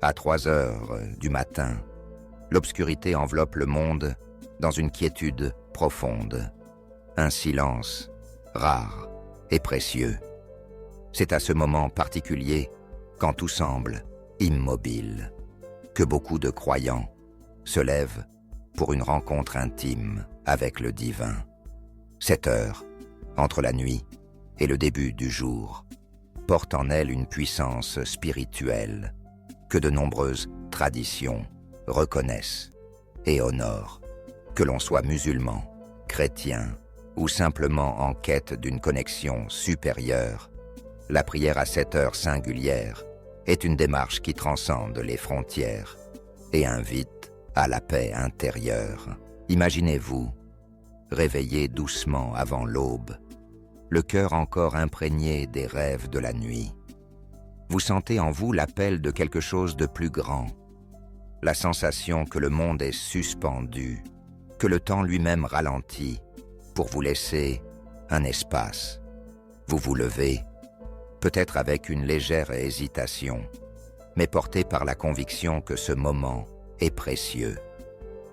À 3 heures du matin, l'obscurité enveloppe le monde dans une quiétude profonde, un silence rare et précieux. C'est à ce moment particulier, quand tout semble immobile, que beaucoup de croyants se lèvent pour une rencontre intime avec le divin. Cette heure, entre la nuit et le début du jour, porte en elle une puissance spirituelle que de nombreuses traditions reconnaissent et honorent, que l'on soit musulman, chrétien ou simplement en quête d'une connexion supérieure. La prière à cette heure singulière est une démarche qui transcende les frontières et invite à la paix intérieure. Imaginez-vous, réveillé doucement avant l'aube, le cœur encore imprégné des rêves de la nuit. Vous sentez en vous l'appel de quelque chose de plus grand, la sensation que le monde est suspendu, que le temps lui-même ralentit pour vous laisser un espace. Vous vous levez, peut-être avec une légère hésitation, mais porté par la conviction que ce moment est précieux.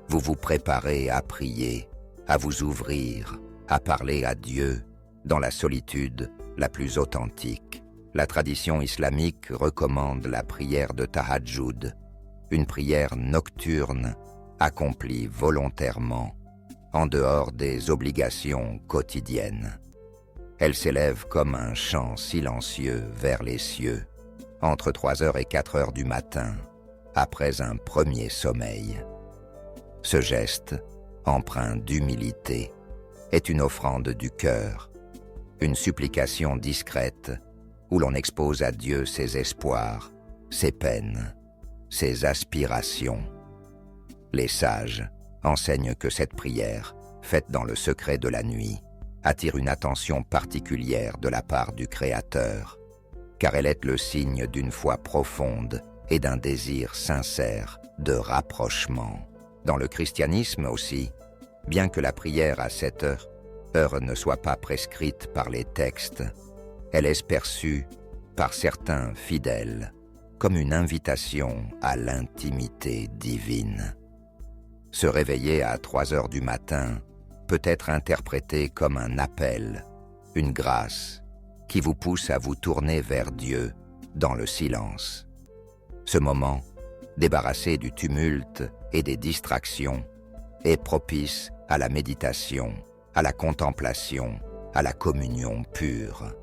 Vous vous préparez à prier, à vous ouvrir, à parler à Dieu dans la solitude la plus authentique. La tradition islamique recommande la prière de Tahajjud, une prière nocturne accomplie volontairement, en dehors des obligations quotidiennes. Elle s'élève comme un chant silencieux vers les cieux, entre 3 heures et 4 heures du matin, après un premier sommeil. Ce geste, empreint d'humilité, est une offrande du cœur, une supplication discrète où l'on expose à Dieu ses espoirs, ses peines, ses aspirations. Les sages enseignent que cette prière, faite dans le secret de la nuit, attire une attention particulière de la part du Créateur, car elle est le signe d'une foi profonde et d'un désir sincère de rapprochement. Dans le christianisme aussi, bien que la prière à cette heure ne soit pas prescrite par les textes, elle est perçue par certains fidèles comme une invitation à l'intimité divine. Se réveiller à 3 heures du matin peut être interprété comme un appel, une grâce qui vous pousse à vous tourner vers Dieu dans le silence. Ce moment, débarrassé du tumulte et des distractions, est propice à la méditation, à la contemplation, à la communion pure.